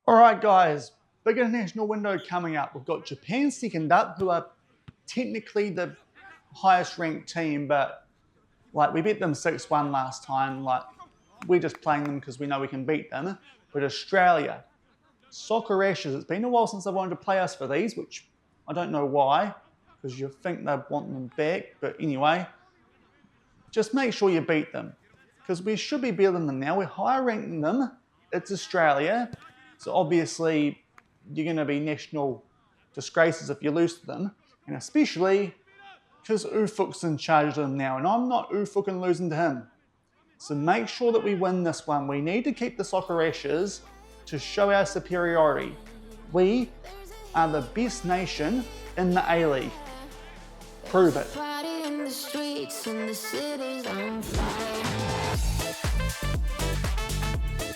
Alright guys, big international window coming up. We've got Japan second up, who are technically the highest ranked team, but we beat them 6-1 last time. We're just playing them because we know we can beat them. But Australia, Soccer Ashes, it's been a while since they wanted to play us for these, which I don't know why, because you think they'd want them back. But anyway, just make sure you beat them, because we should be better than them now. We're higher ranked than them. It's Australia. So obviously, you're going to be national disgraces if you lose to them. And especially because Ufuk's in charge of them now. And I'm not Ufuk and losing to him. So make sure that we win this one. We need to keep the Soccer Ashes to show our superiority. We are the best nation in the A-League. Prove it.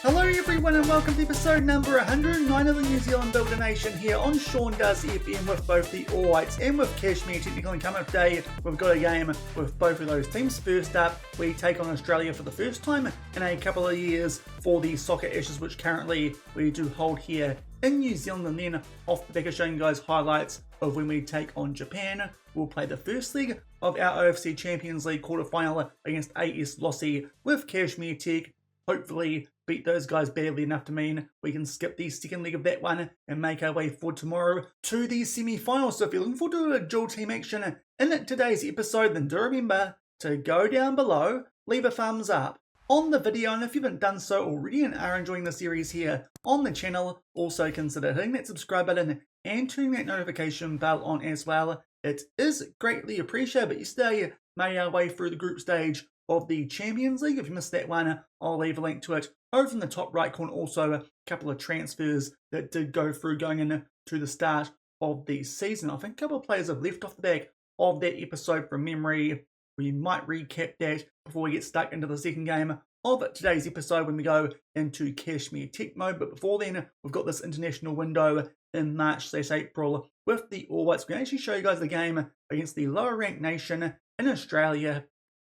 Hello everyone and welcome to episode number 109 of the New Zealand Builder Nation here on Shaun Does FM with both the All Whites and with Cashmere Technical. And coming up today, we've got a game with both of those teams. First up, we take on Australia for the first time in a couple of years for the Soccer Ashes, which currently we do hold here in New Zealand. And then off the back of showing you guys highlights of when we take on Japan, we'll play the first leg of our OFC Champions League Quarter Final against AS Lössi with Cashmere Tech. Hopefully beat those guys badly enough to mean we can skip the second leg of that one and make our way forward tomorrow to the semi-finals. So if you're looking forward to a dual team action in today's episode, then do remember to go down below, leave a thumbs up on the video, and if you haven't done so already and are enjoying the series here on the channel, also consider hitting that subscribe button and turning that notification bell on as well. It is greatly appreciated. But yesterday made our way through the group stage of the Champions League. If you missed that one, I'll leave a link to it over in the top right corner. Also a couple of transfers that did go through going into the start of the season. I think a couple of players have left off the back of that episode from memory. We might recap that before we get stuck into the second game of today's episode when we go into Cashmere Tech mode. But before then, we've got this international window in March/April with the All Whites. We're going to actually show you guys the game against the lower ranked nation in Australia,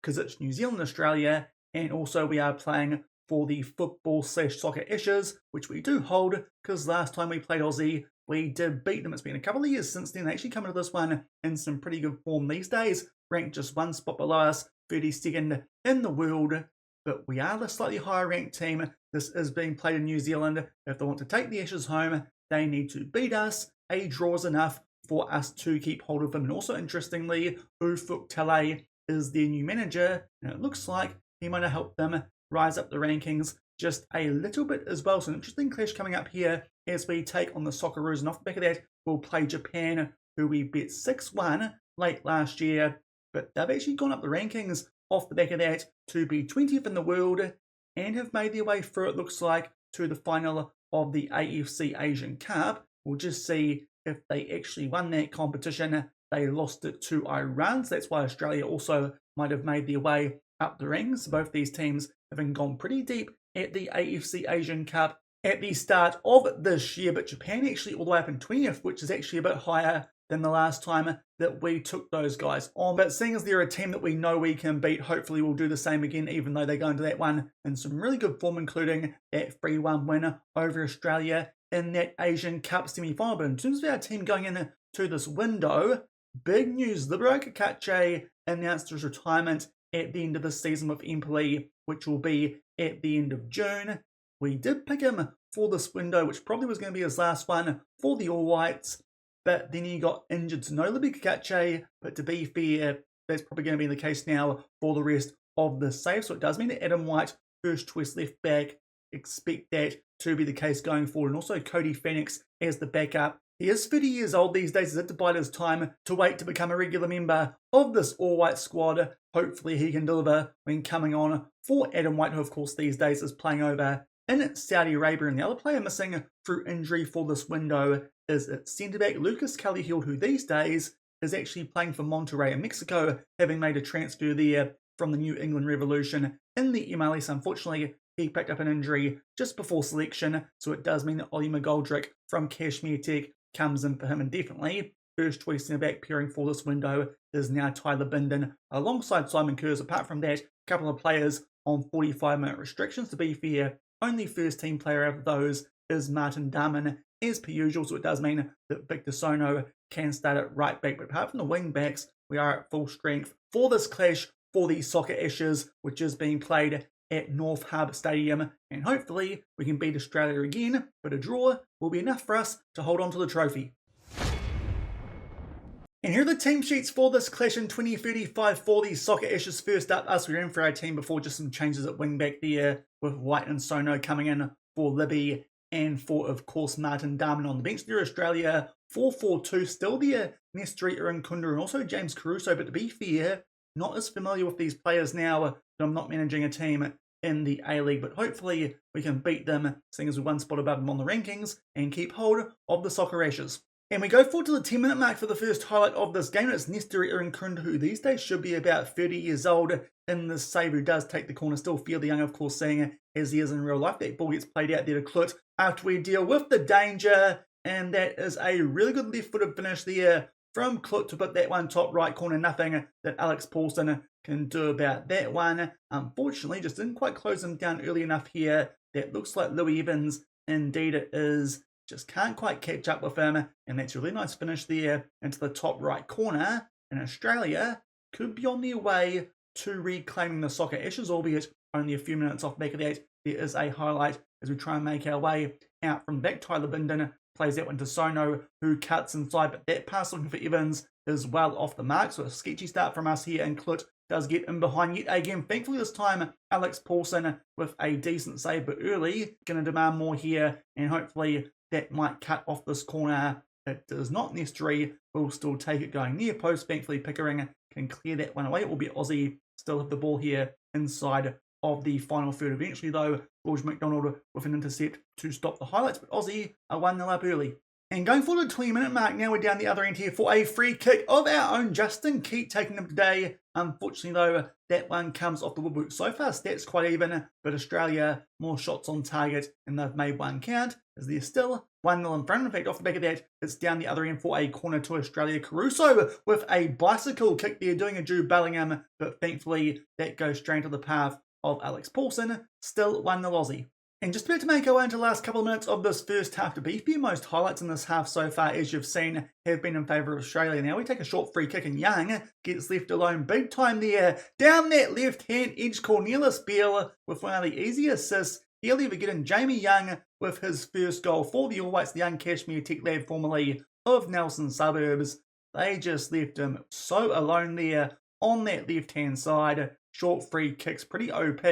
because it's New Zealand, Australia, and also we are playing for the football/soccer Ashes, which we do hold, because last time we played Aussie, we did beat them. It's been a couple of years since then. They actually come into this one in some pretty good form these days, ranked just one spot below us, 32nd in the world, but we are the slightly higher ranked team. This is being played in New Zealand. If they want to take the Ashes home, they need to beat us. A draw is enough for us to keep hold of them. And also, interestingly, Ufuk is their new manager, and it looks like he might have helped them rise up the rankings just a little bit as well. So an interesting clash coming up here as we take on the Socceroos, and off the back of that, we'll play Japan, who we beat 6-1 late last year, but they've actually gone up the rankings off the back of that to be 20th in the world and have made their way through, it looks like, to the final of the AFC Asian Cup. We'll just see if they actually won that competition. They lost it to Iran, so that's why Australia also might have made their way up the ranks. Both these teams having gone pretty deep at the AFC Asian Cup at the start of this year, but Japan actually all the way up in 20th, which is actually a bit higher than the last time that we took those guys on. But seeing as they're a team that we know we can beat, hopefully we'll do the same again, even though they go into that one in some really good form, including that 3-1 winner over Australia in that Asian Cup semi-final. But in terms of our team going into this window, big news, LIBBY announced his retirement at the end of the season with Empoli, which will be at the end of June. We did pick him for this window, which probably was going to be his last one for the All Whites, but then he got injured. So no LIBBY, but to be fair, that's probably going to be the case now for the rest of the save. So it does mean that Adam White, first choice left back, expect that to be the case going forward. And also Cody Phoenix as the backup. He is 30 years old these days. He's had to bide his time to wait to become a regular member of this all-white squad. Hopefully he can deliver when coming on for Adam White, who of course these days is playing over in Saudi Arabia. And the other player missing through injury for this window is its centre-back Lucas Caledonia, who these days is actually playing for Monterrey in Mexico, having made a transfer there from the New England Revolution in the MLS. Unfortunately, he picked up an injury just before selection, so it does mean that Ollie McGoldrick from Cashmere Tech comes in for him indefinitely. First choice centre-back pairing for this window is now Tyler Bindon alongside Simon Kerrs. Apart from that, a couple of players on 45-minute restrictions. To be fair, only first team player out of those is Martin Darman as per usual, so it does mean that Victor Sono can start at right back. But apart from the wing backs, we are at full strength for this clash for the Soccer Ashes, which is being played at North Harbour Stadium, and hopefully we can beat Australia again, but a draw will be enough for us to hold on to the trophy. And here are the team sheets for this clash in 2035 for the Soccer Ashes. First up, us, we're in for our team before just some changes at wing back there, with White and Sono coming in for LIBBY and for, of course, Martin Darman on the bench there. Australia 4-4-2, still there, Nestri Irankunda and also James Caruso, but to be fair, not as familiar with these players now that I'm not managing a team in the A-League, but hopefully we can beat them, seeing as we're one spot above them on the rankings, and keep hold of the Soccer Ashes. And we go forward to the 10-minute mark for the first highlight of this game. It's Nestri Irankunda, who these days should be about 30 years old in this save, who does take the corner, still fairly young, of course, seeing as he is in real life. That ball gets played out there to Klut after we deal with the danger, and that is a really good left-footed finish there from Klut to put that one top right corner. Nothing that Alex Paulson can do about that one. Unfortunately, just didn't quite close him down early enough here. That looks like Louis Evans. Indeed it is. Just can't quite catch up with him. And that's a really nice finish there into the top right corner. And Australia could be on their way to reclaiming the Soccer Ashes, albeit only a few minutes off back of that. There is a highlight as we try and make our way out from back. Tyler Bindon plays that one to Sono, who cuts inside, but that pass looking for Evans is well off the mark. So a sketchy start from us here, and Klut does get in behind yet again. Thankfully this time, Alex Paulson with a decent save, but early, going to demand more here, and hopefully that might cut off this corner. It does not necessarily, will still take it going near post. Thankfully Pickering can clear that one away. It will be Aussie still have the ball here inside of the final third. Eventually though, George McDonald with an intercept to stop the highlights, but Aussie are 1-0 up early. And going forward to the 20-minute mark, now we're down the other end here for a free kick of our own. Justin Keat taking them today. Unfortunately though, that one comes off the woodwork. So far stats quite even, but Australia more shots on target and they've made one count, as they're still 1-0 in front. In fact, off the back of that, it's down the other end for a corner to Australia. Caruso with a bicycle kick there, doing a Jude Bellingham, but thankfully that goes straight to the path of Alex Paulson. Still 1-0 Aussie. And just about to make our way into the last couple of minutes of this first half, to be fair, most highlights in this half so far, as you've seen, have been in favour of Australia. Now we take a short free kick and Young gets left alone big time there. Down that left-hand edge, Cornelius Beale with one of the easy assists. He'll ever get in. Jamie Young with his first goal for the All Whites, the young Cashmere Tech lad formerly of Nelson Suburbs. They just left him so alone there on that left-hand side. Short free kicks, pretty OP.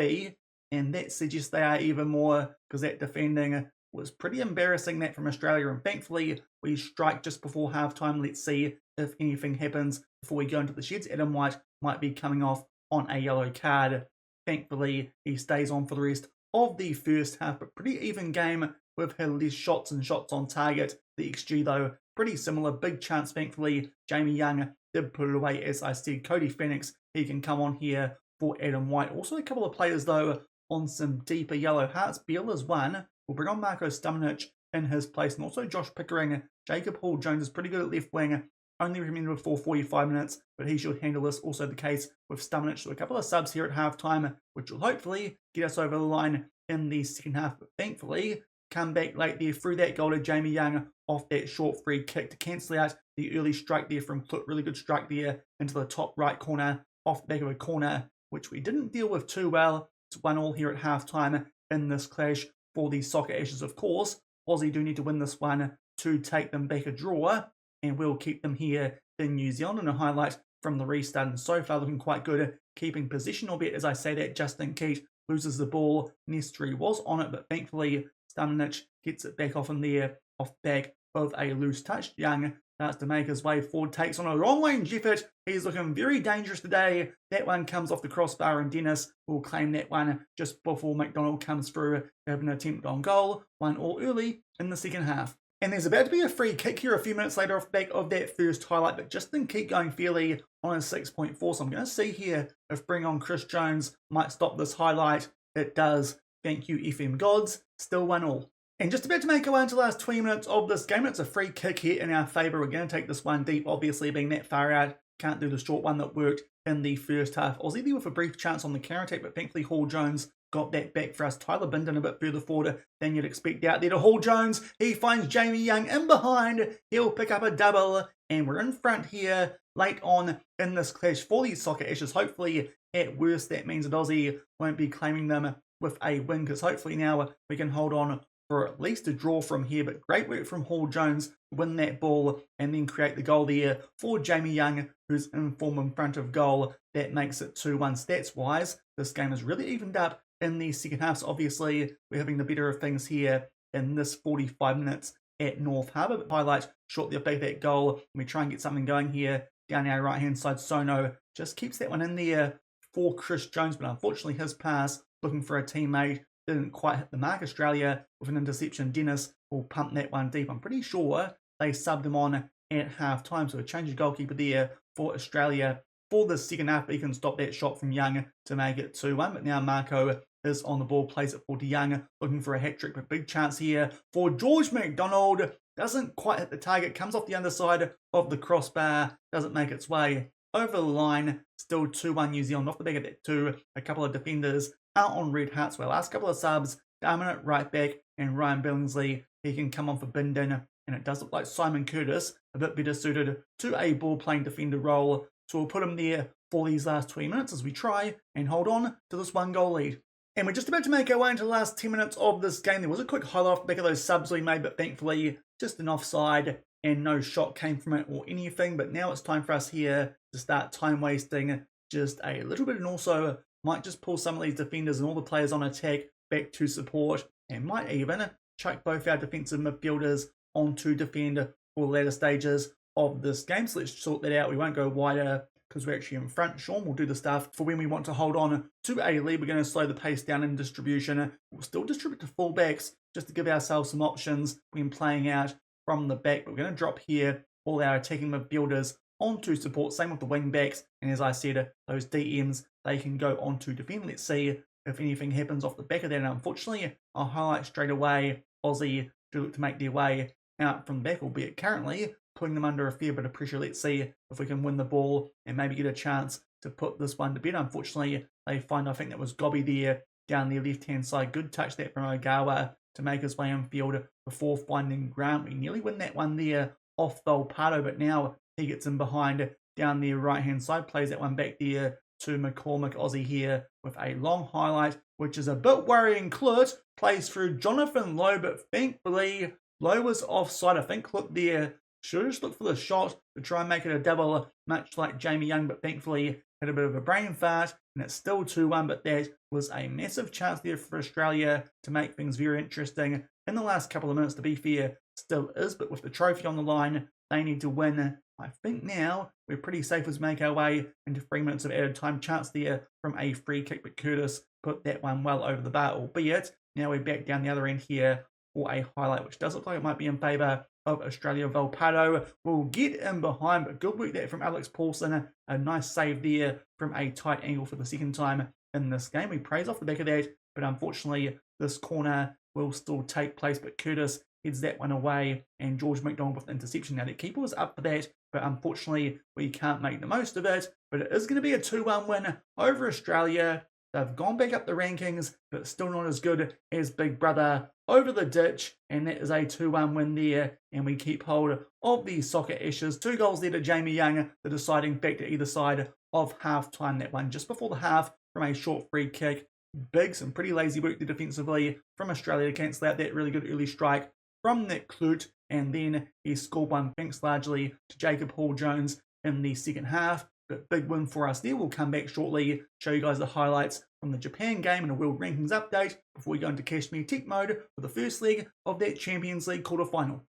And that suggests they are even more, because that defending was pretty embarrassing, that from Australia. And thankfully, we strike just before halftime. Let's see if anything happens before we go into the sheds. Adam White might be coming off on a yellow card. Thankfully, he stays on for the rest of the first half. But pretty even game with less shots and shots on target. The XG, though, pretty similar. Big chance, thankfully. Jamie Young did put it away, as I said. Cody Phoenix, he can come on here for Adam White. Also, a couple of players, though, on some deeper yellow hearts. Beale is one. We'll bring on Marko Stamenic in his place, and also Josh Pickering. Jacob Hall-Jones is pretty good at left wing. Only recommended for 45 minutes, but he should handle this. Also the case with Stamenic. So a couple of subs here at halftime, which will hopefully get us over the line in the second half. But thankfully, come back late there through that goal to Jamie Young off that short free kick to cancel out the early strike there from Klut. Really good strike there into the top right corner off the back of a corner, which we didn't deal with too well. It's 1-1 here at halftime in this clash for the Soccer Ashes. Of course, Aussie do need to win this one to take them back a draw, and we'll keep them here in New Zealand. And a highlight from the restart, and so far looking quite good, keeping possession, albeit as I say that, Justin Keat loses the ball. Nestri was on it, but thankfully Stamenic gets it back off in there, off back of a loose touch. Young starts to make his way forward, takes on a long-range effort. He's looking very dangerous today. That one comes off the crossbar, and Dennis will claim that one just before McDonald comes through to have an attempt on goal. 1-1 early in the second half. And there's about to be a free kick here a few minutes later off the back of that first highlight, but Justin Keat going fairly on a 6.4. So I'm going to see here if bring on Chris Jones might stop this highlight. It does. Thank you, FM gods. Still 1-1. And just about to make our way into the last 20 minutes of this game. It's a free kick here in our favour. We're going to take this one deep, obviously being that far out. Can't do the short one that worked in the first half. Aussie there with a brief chance on the counter-attack, but thankfully Hall-Jones got that back for us. Tyler Bindon a bit further forward than you'd expect out there to Hall Jones. He finds Jamie Young in behind. He'll pick up a double, and we're in front here late on in this clash for these Soccer Ashes. Hopefully, at worst, that means that Aussie won't be claiming them with a win, because hopefully now we can hold on for at least a draw from here. But great work from Hall Jones to win that ball and then create the goal there for Jamie Young, who's in form in front of goal. That makes it 2-1 stats-wise. This game is really evened up in the second half. So obviously, we're having the better of things here in this 45 minutes at North Harbour. But highlight shortly off that goal. We try and get something going here down our right-hand side. Sono just keeps that one in there for Chris Jones, but unfortunately his pass, looking for a teammate, didn't quite hit the mark. Australia with an interception. Dennis will pump that one deep. I'm pretty sure they subbed him on at half-time, so a change of goalkeeper there for Australia for the second half, but he can stop that shot from Young to make it 2-1. But now Marco is on the ball, plays it for De Young, looking for a hat-trick, but big chance here for George McDonald. Doesn't quite hit the target, comes off the underside of the crossbar, doesn't make its way over the line. Still 2-1 New Zealand. Off the back of that too, a couple of defenders out on red hearts. Well, last couple of subs, Darminant right back and Ryan Billingsley, he can come on for Bindon, and it does look like Simon Curtis a bit better suited to a ball-playing defender role. So we'll put him there for these last 20 minutes as we try and hold on to this 1-goal lead. And we're just about to make our way into the last 10 minutes of this game. There was a quick highlight off the back of those subs we made, but thankfully just an offside and no shot came from it or anything. But now it's time for us here to start time wasting just a little bit, and also might just pull some of these defenders and all the players on attack back to support, and might even chuck both our defensive midfielders on to defend for the later stages of this game. So let's sort that out. We won't go wider because we're actually in front. Shaun will do the stuff for when we want to hold on to a lead. We're going to slow the pace down in distribution. We'll still distribute to fullbacks just to give ourselves some options when playing out from the back. But we're going to drop here all our attacking midfielders onto support. Same with the wing backs. And as I said, those DMs, they can go on to defend. Let's see if anything happens off the back of that. And unfortunately, I'll highlight straight away, Aussie do look to make their way out from the back, albeit currently putting them under a fair bit of pressure. Let's see if we can win the ball and maybe get a chance to put this one to bed. Unfortunately, they find, I think that was Gobby there down the left-hand side. Good touch that from Ogawa to make his way infield before finding Grant. We nearly win that one there off Volpato, but now he gets in behind down the right-hand side, plays that one back there to McCormick. Aussie here with a long highlight, which is a bit worrying. Clut plays through Jonathan Lowe, but thankfully Lowe was offside. I think Clut there should just look for the shot to try and make it a double, much like Jamie Young, but thankfully had a bit of a brain fart, and it's still 2-1, but that was a massive chance there for Australia to make things very interesting in the last couple of minutes. To be fair, still is, but with the trophy on the line, they need to win. I think now we're pretty safe as we make our way into 3 minutes of added time. Chance there from a free kick, but Curtis put that one well over the bar, albeit now we're back down the other end here for a highlight, which does look like it might be in favour of Australia. Volpato will get in behind, but good work there from Alex Paulson. A nice save there from a tight angle for the second time in this game. We praise off the back of that, but unfortunately this corner will still take place, but Curtis heads that one away, and George McDonald with the interception. Now the keeper was up for that, but unfortunately we can't make the most of it. But it is going to be a 2-1 win over Australia. They've gone back up the rankings, but still not as good as Big Brother over the ditch. And that is a 2-1 win there. And we keep hold of the Soccer Ashes. 2 goals there to Jamie Young, the deciding factor either side of half-time. That one just before the half from a short free kick. Big, some pretty lazy work there defensively from Australia to cancel out that really good early strike from Nick Clut. And then he scored one thanks largely to Jacob Hall-Jones in the second half. But big win for us there. We'll come back shortly, show you guys the highlights from the Japan game and a World Rankings update before we go into Cashmere Tech mode for the first leg of that Champions League Quarter Final.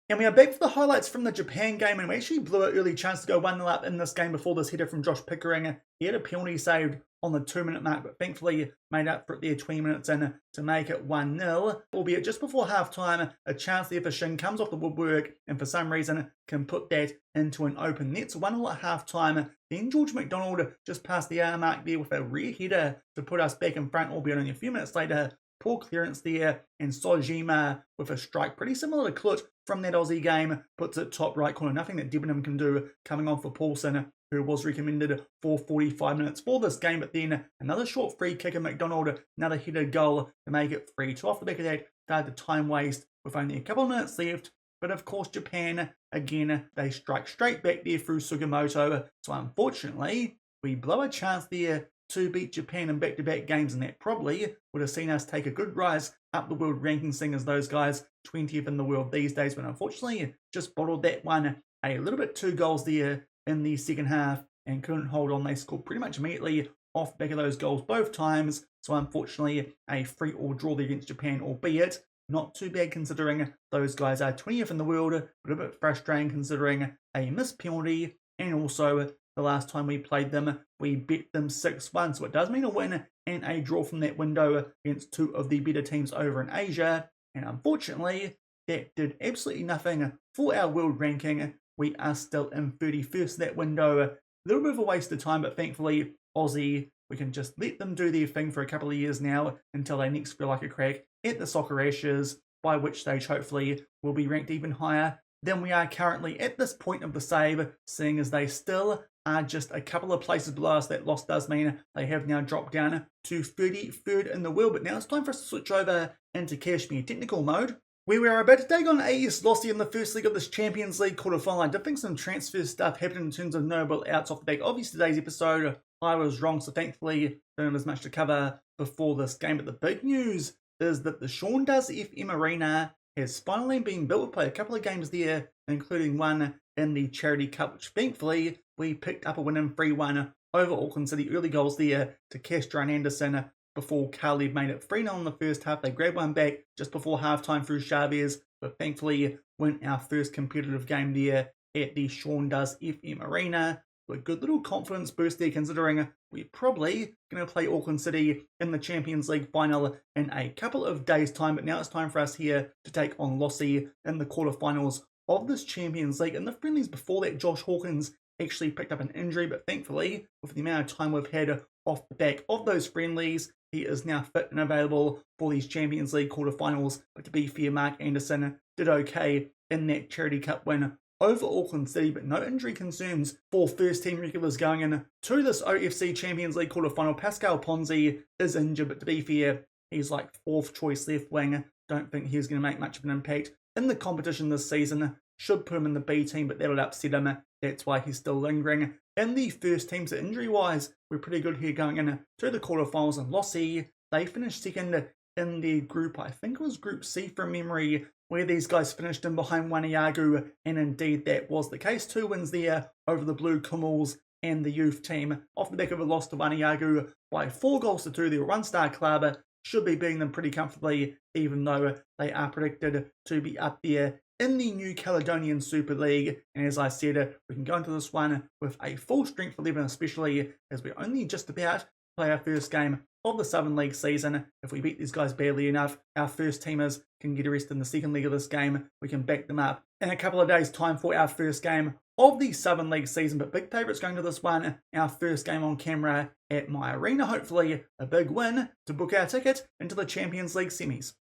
And we are back for the highlights from the Japan game, and we actually blew an early chance to go 1-0 up in this game before this header from Josh Pickering. He had a penalty saved on the 2-minute mark, but thankfully made up for it there 20 minutes in to make it 1-0. Albeit just before half-time, a chance there for Shin comes off the woodwork and for some reason can put that into an open net. So 1-0 at half-time. Then George McDonald just passed the hour mark there with a rear header to put us back in front, albeit only a few minutes later. poor clearance there, and Sojima with a strike pretty similar to Klut from that Aussie game, puts it top right corner. Nothing that Debenham can do coming on for Paulson, who was recommended for 45 minutes for this game, but then another short free kick of McDonald, another headed goal to make it 3-2. Off the back of that, started the time waste with only a couple of minutes left, but of course Japan, again, they strike straight back there through Sugimoto, so unfortunately, we blow a chance there to beat Japan in back-to-back games, and that probably would have seen us take a good rise up the world ranking, seeing as those guys 20th in the world these days, but unfortunately just bottled that one a little bit. 2 goals there in the second half and couldn't hold on. They scored pretty much immediately off the back of those goals both times, so unfortunately a 3-3 draw there against Japan, albeit not too bad considering those guys are 20th in the world, but a bit frustrating considering a missed penalty, and also the last time we played them, we beat them 6-1, so it does mean a win and a draw from that window against 2 of the better teams over in Asia, and unfortunately, that did absolutely nothing for our world ranking. We are still in 31st that window. A little bit of a waste of time, but thankfully, Aussie, we can just let them do their thing for a couple of years now until they next feel like a crack at the Soccer Ashes, by which stage hopefully we'll be ranked even higher than we are currently at this point of the save, seeing as they still are just a couple of places below us. That loss does mean they have now dropped down to 33rd in the world, but now it's time for us to switch over into Cashmere Technical mode. We were about to take on AS Lössi in the first leg of this Champions League quarter final. I did think some transfer stuff happened in terms of notable outs off the back of yesterday's episode. I was wrong, so thankfully don't have as much to cover before this game. But the big news is that the Shaun FM Arena has finally been built. We played a couple of games there, including one in the Charity Cup, which thankfully we picked up a win in 3-1 over Auckland City. Early goals there to Castro and Anderson before Caleb made it 3-0 in the first half. They grabbed one back just before halftime through Chavez, but thankfully win our first competitive game there at the Shaun FM Arena. A good little confidence boost there, considering we're probably going to play Auckland City in the Champions League final in a couple of days' time. But now it's time for us here to take on Lössi in the quarterfinals of this Champions League. In the friendlies before that, Josh Hawkins actually picked up an injury, but thankfully, with the amount of time we've had off the back of those friendlies, he is now fit and available for these Champions League quarterfinals. But to be fair, Mark Anderson did okay in that Charity Cup win over Auckland City, but no injury concerns for first team regulars going in to this OFC Champions League quarterfinal. Pascal Ponzi is injured, but to be fair, he's like 4th choice left wing. Don't think he's going to make much of an impact in the competition this season. Should put him in the B team, but that'll upset him. That's why he's still lingering in the first team. So injury wise, we're pretty good here going in to the quarterfinals. And Lössi, they finished second in their group. I think it was Group C from memory, where these guys finished in behind Waniagu, and indeed that was the case. 2 wins there over the Blue Kummels and the youth team, off the back of a loss to Waniagu by 4-2. They're a 1-star club, should be beating them pretty comfortably, even though they are predicted to be up there in the new Caledonian Super League. And as I said, we can go into this one with a full strength 11, especially as we're only just about to play our first game of the Southern League season. If we beat these guys badly enough, our first teamers can get a rest in the second leg of this game. We can back them up in a couple of days' time for our first game of the Southern League season. But big favourites going to this one, our first game on camera at my arena. Hopefully a big win to book our ticket into the Champions League semis.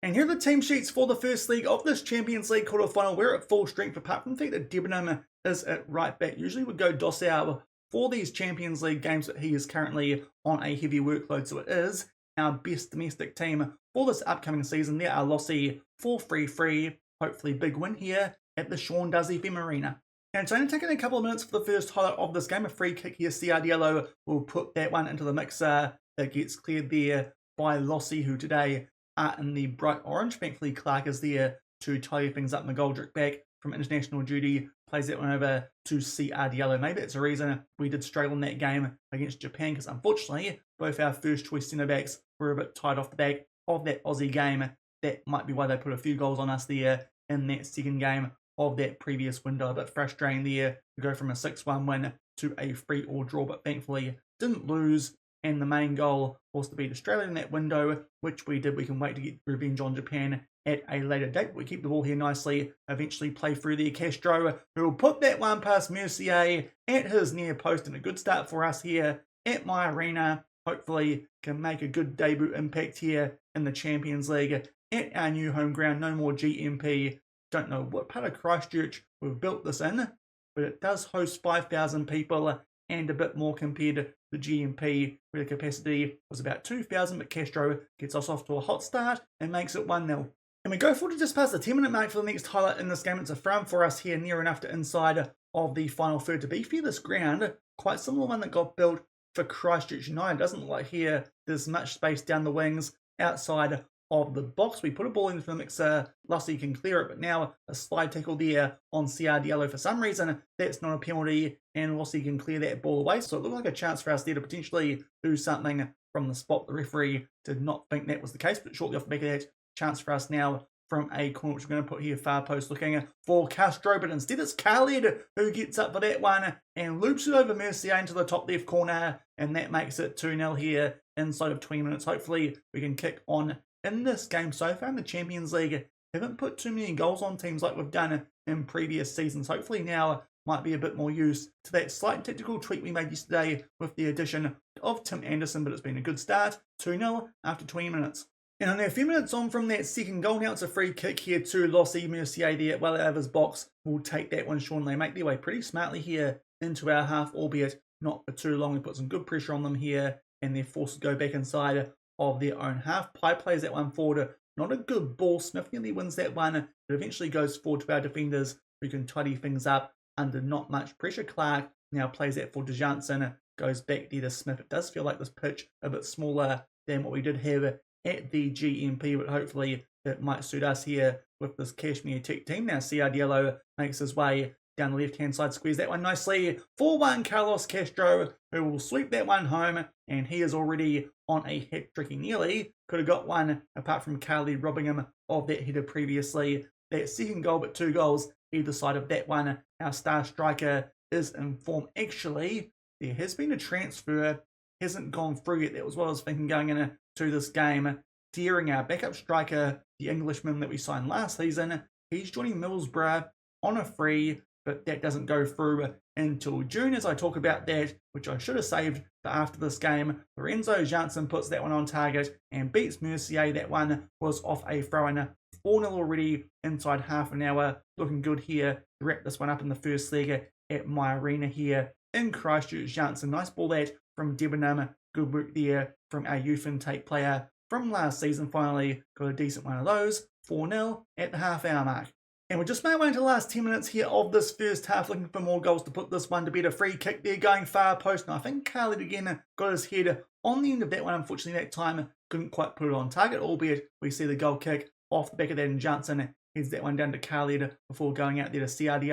And here are the team sheets for the first leg of this Champions League quarterfinal. We're at full strength, apart from the fact that Debenham is at right back. Usually would go Dossau for these Champions League games, but he is currently on a heavy workload, so it is our best domestic team for this upcoming season. There are Lössi for 3-3. Hopefully big win here at the Shaun FM Arena. And it's only taken a couple of minutes for the first highlight of this game. A free kick here. Ciardiello will put that one into the mixer. That gets cleared there by Lössi, who today are in the bright orange. Thankfully Clark is there to tidy things up. McGoldrick back from international duty plays that one over to Ciardiello. Maybe it's a reason we did struggle in that game against Japan, because unfortunately both our first choice centre backs were a bit tied off the back of that Aussie game. That might be why they put a few goals on us there in that second game of that previous window. A bit frustrating there to go from a 6-1 win to a 3-3 draw, but thankfully didn't lose. And the main goal was to beat Australia in that window, which we did. We can wait to get revenge on Japan at a later date. We keep the ball here nicely, eventually play through there. Castro, who will put that one past Mercier at his near post, and a good start for us here at my arena. hopefully can make a good debut impact here in the Champions League at our new home ground. No more GMP. Don't know what part of Christchurch we've built this in, but it does host 5,000 people and a bit more compared to the GMP, where the capacity was about 2,000, but Castro gets us off to a hot start and makes it 1-0. And we go forward to just past the 10-minute mark for the next highlight in this game. It's a throw for us here, near enough to inside of the final third. To be fair, this ground, quite similar one that got built for Christchurch United. Doesn't look like here there's much space down the wings outside of the box. We put a ball into the mixer, Lössi can clear it, but now a slide tackle there on CR for some reason. That's not a penalty, and Lössi can clear that ball away. So it looked like a chance for us there to potentially do something from the spot. The referee did not think that was the case, but shortly off the back of that, chance for us now from a corner, which we're going to put here far post looking for Castro, but instead it's Khaled who gets up for that one and loops it over Mercier into the top left corner, and that makes it 2-0 here inside of 20 minutes. Hopefully we can kick on in this game. So far in the Champions League, haven't put too many goals on teams like we've done in previous seasons. Hopefully now might be a bit more used to that slight technical tweak we made yesterday with the addition of Tim Anderson, but it's been a good start. 2-0 after 20 minutes. And only a few minutes on from that second goal, now it's a free kick here to Lössi. Mercier there, well out of his box, will take that one. Shaun, they make their way pretty smartly here into our half, albeit not for too long. We put some good pressure on them here, and they're forced to go back inside of their own half. Pye plays that one forward. Not a good ball. Smith nearly wins that one, but eventually goes forward to our defenders, who can tidy things up under not much pressure. Clark now plays that for De Janssen, goes back there to Smith. It does feel like this pitch a bit smaller than what we did have at the GMP, but hopefully it might suit us here with this Cashmere Tech team. Now CR makes his way down the left-hand side, squeeze that one nicely. 4-1 Carlos Castro, who will sweep that one home, and he is already on a hat-trick. He nearly could have got one, apart from Carly robbing him of that header previously. That second goal, but 2 goals either side of that one. Our star striker is in form. Actually, there has been a transfer, hasn't gone through yet. That was what I was thinking going into this game. Deering, our backup striker, the Englishman that we signed last season, he's joining Middlesbrough on a free, but that doesn't go through until June, as I talk about that, which I should have saved for after this game. Lorenzo Janssen puts that one on target and beats Mercier. That one was off a throw-in. 4-0 already inside half an hour. Looking good here to wrap this one up in the first leg at my arena here in Christchurch. Janssen, nice ball that from Debenham. Good work there from our youth intake player from last season. Finally got a decent one of those. 4-0 at the half-hour mark. And we just made our way into the last 10 minutes here of this first half, looking for more goals to put this one to bed. A free kick there going far post. Now I think Khaled again got his head on the end of that one. Unfortunately, that time couldn't quite put it on target, albeit we see the goal kick off the back of that, and Janssen heads that one down to Khaled before going out there to CR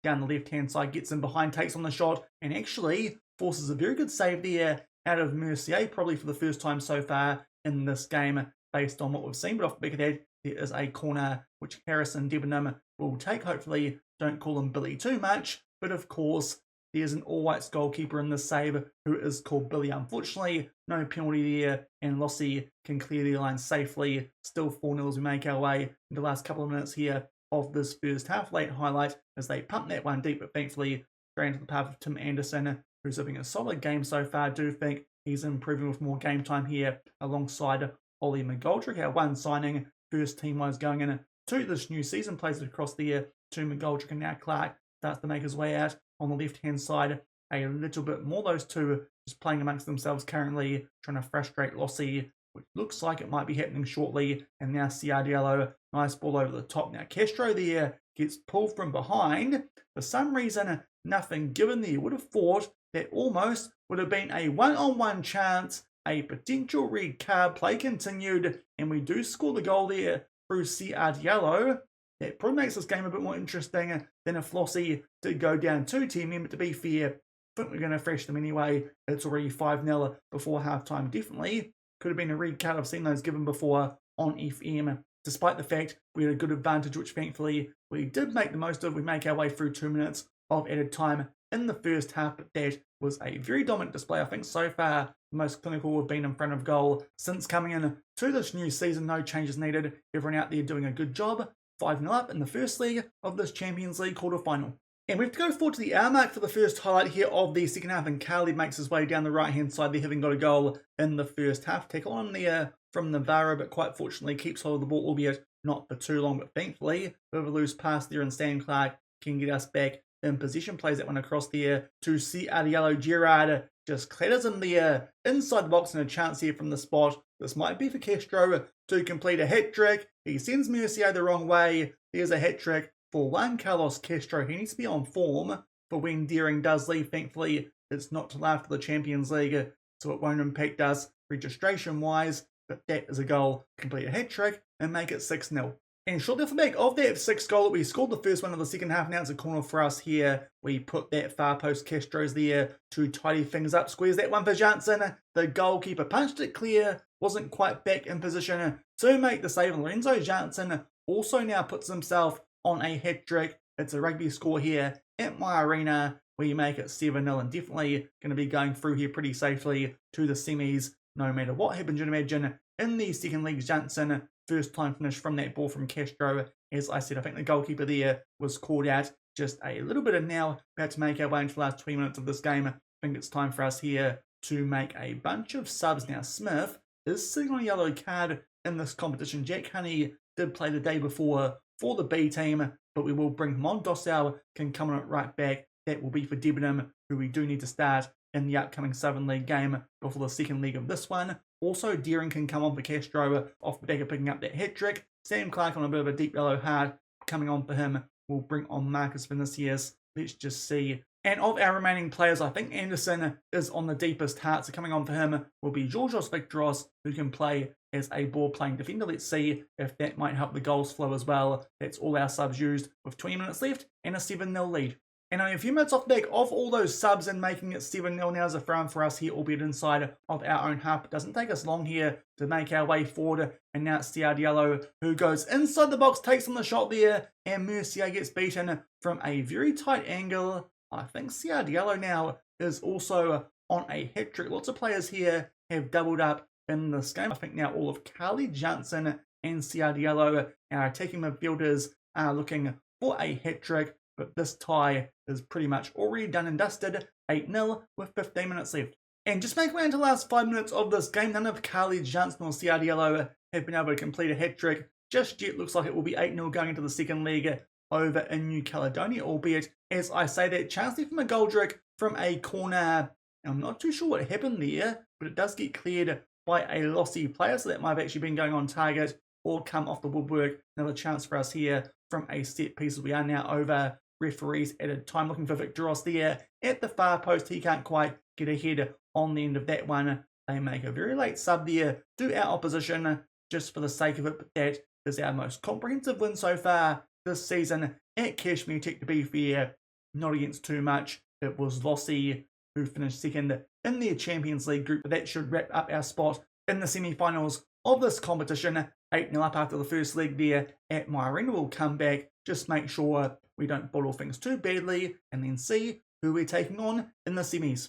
down the left-hand side, gets in behind, takes on the shot, and actually forces a very good save there out of Mercier, probably for the first time so far in this game based on what we've seen. But off the back of that, there is a corner which Harrison Debenham will take. Hopefully don't call him Billy too much, but of course there's an all-whites goalkeeper in this save who is called Billy. Unfortunately, no penalty there, and Lössi can clear the line safely. Still 4-0 as we make our way in the last couple of minutes here of this first half. Late highlight as they pump that one deep, but thankfully straight into the path of Tim Anderson, who's having a solid game so far. I do think he's improving with more game time here alongside Ollie McGoldrick, our one signing, first team-wise going in to this new season. Plays it across the year to McGoldrick, and now Clark starts to make his way out on the left-hand side a little bit more. Those two just playing amongst themselves currently, trying to frustrate Lössi, which looks like it might be happening shortly. And now CR nice ball over the top. Now Castro there gets pulled from behind. For some reason, nothing given there. You would have thought that almost would have been a one-on-one chance, a potential red card. Play continued, and we do score the goal there through CR. That probably makes this game a bit more interesting than if Lössi did go down 2-10, but to be fair, I think we're going to fresh them anyway. It's already 5-0 before halftime. Definitely could have been a red card. I've seen those given before on FM, despite the fact we had a good advantage, which thankfully we did make the most of. We make our way through 2 minutes of added time in the first half, but that was a very dominant display. I think so far the most clinical we've been in front of goal since coming in to this new season. No changes needed. Everyone out there doing a good job. 5-0 up in the first leg of this Champions League quarter final. And we have to go forward to the hour mark for the first highlight here of the second half, and Carly makes his way down the right-hand side there, having got a goal in the first half. Tackle on there from Navarro, but quite fortunately keeps hold of the ball, albeit not for too long, but thankfully, with a loose pass there, and Stan Clark can get us back in position. Plays that one across there to Ciardiello. Gerard just clatters him there inside the box, and a chance here from the spot. This might be for Castro to complete a hat-trick. He sends Mercier the wrong way. There's a hat-trick for Juan Carlos Castro. He needs to be on form for when Deering does leave. Thankfully, it's not till after the Champions League, so it won't impact us registration-wise. But that is a goal, complete a hat-trick, and make it 6-0. And shortly off the back of that 6th goal, we scored the first one of the second half. Now it's a corner for us here. We put that far post, Castro's there to tidy things up. Squares that one for Janssen. The goalkeeper punched it clear. Wasn't quite back in position to make the save. Lorenzo Janssen also now puts himself on a hat-trick. It's a rugby score here at my arena. We make it 7-0, and definitely going to be going through here pretty safely to the semis, no matter what happens. You'd imagine in the second league, Janssen, first time finish from that ball from Castro. As I said, I think the goalkeeper there was called out just a little bit, and now we have to make our way into the last 20 minutes of this game. I think it's time for us here to make a bunch of subs. Now, Smith is sitting on a yellow card in this competition. Jack Honey did play the day before for the B team, but we will bring him on. Dossau can come on it right back. That will be for Debenham, who we do need to start in the upcoming Southern League game before the second leg of this one. Also, Deering can come on for Castro off the back of picking up that hat-trick. Sam Clark on a bit of a deep yellow card coming on for him. We'll bring on Marcus Vinicius. Let's just see. And of our remaining players, I think Anderson is on the deepest heart, so coming on for him will be Georgios Victoros, who can play as a ball-playing defender. Let's see if that might help the goals flow as well. That's all our subs used with 20 minutes left and a 7-0 lead. And only a few minutes off the back of all those subs and making it 7-0 now is a throw-in for us here, albeit inside of our own half. It doesn't take us long here to make our way forward. And now it's Ciardiello who goes inside the box, takes on the shot there, and Mercier gets beaten from a very tight angle. I think Ciardiello now is also on a hat-trick. Lots of players here have doubled up in this game. I think now all of Carly, Johnson, and Ciardiello, our attacking midfielders, are looking for a hat-trick. But this tie is pretty much already done and dusted. 8-0 with 15 minutes left. And just making way into the last 5 minutes of this game, none of Carly, Johnson, or Ciardiello have been able to complete a hat-trick just yet. Looks like it will be 8-0 going into the second leg over in New Caledonia, albeit, as I say that, chance there from a Goldrick from a corner. I'm not too sure what happened there, but it does get cleared by a Lössi player, so that might have actually been going on target or come off the woodwork. Another chance for us here from a set piece. We are now over referees added time, looking for Victoros there at the far post. He can't quite get ahead on the end of that one. They make a very late sub there to our opposition just for the sake of it, but that is our most comprehensive win so far this season at Cashmere Tech, to be fair. Not against too much. It was Lössi who finished second in their Champions League group, but that should wrap up our spot in the semi-finals of this competition. 8-0 up after the first leg there at my arena. We'll come back, just make sure we don't bottle things too badly, and then see who we're taking on in the semis.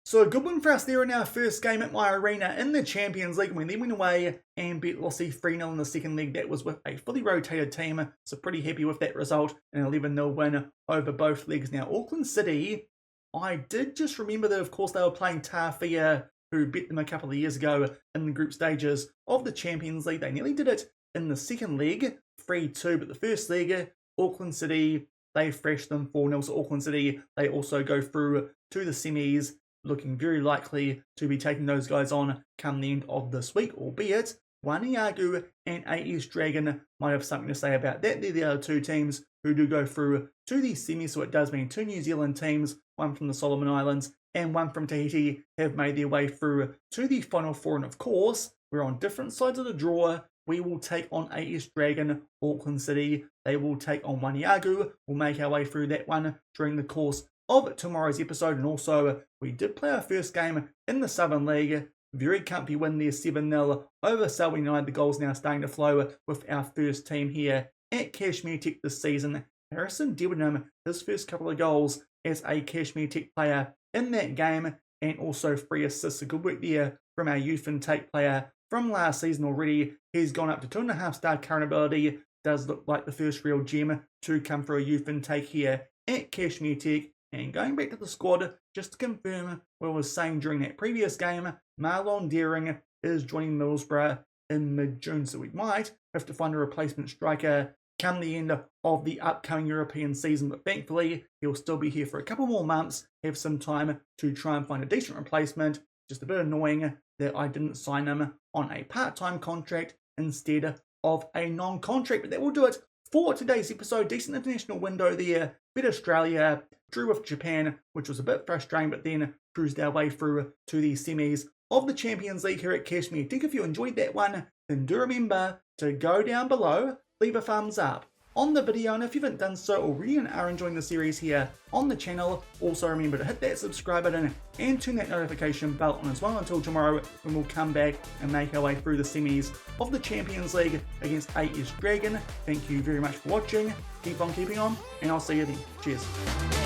So a good win for us there in our first game at my arena in the Champions League. We then went away and beat Lössi 3-0 in the second leg. That was with a fully rotated team, so pretty happy with that result. An 11-0 win over both legs. Now Auckland City, I did just remember that of course they were playing Tawhia, who beat them a couple of years ago in the group stages of the Champions League. They nearly did it in the second leg, 3-2, but the first leg, Auckland City, they thrashed them 4-0. So Auckland City, they also go through to the semis, looking very likely to be taking those guys on come the end of this week, albeit Waniagu and AS Dragon might have something to say about that. They're the other two teams who do go through to the semis, so it does mean two New Zealand teams, one from the Solomon Islands and one from Tahiti, have made their way through to the Final Four. And of course, we're on different sides of the draw. We will take on AS Dragon, Auckland City. They will take on Waniagu. We'll make our way through that one during the course of tomorrow's episode. And also, we did play our first game in the Southern League. Very comfy win there, 7-0 over Selby United. The goals now starting to flow with our first team here at Cashmere Tech this season. Harrison Debenham, his first couple of goals as a Cashmere Tech player in that game, and also 3 assists. A good work there from our youth intake player from last season already. He's gone up to 2.5 star current ability, does look like the first real gem to come through a youth intake here at Cashmere Tech. And going back to the squad, just to confirm what I was saying during that previous game, Marlon Deering is joining Middlesbrough in mid-June, so we might have to find a replacement striker come the end of the upcoming European season, but thankfully he'll still be here for a couple more months, have some time to try and find a decent replacement. Just a bit annoying that I didn't sign him on a part-time contract instead of a non-contract, but that will do it for today's episode. Decent international window there, beat Australia, drew with Japan, which was a bit frustrating, but then cruised our way through to the semis of the Champions League here at Cashmere Tech. If you enjoyed that one, then do remember to go down below, leave a thumbs up on the video, and if you haven't done so already and are enjoying the series here on the channel, also remember to hit that subscribe button and turn that notification bell on as well until tomorrow, when we'll come back and make our way through the semis of the Champions League against AS Dragon. Thank you very much for watching, keep on keeping on, and I'll see you then. Cheers.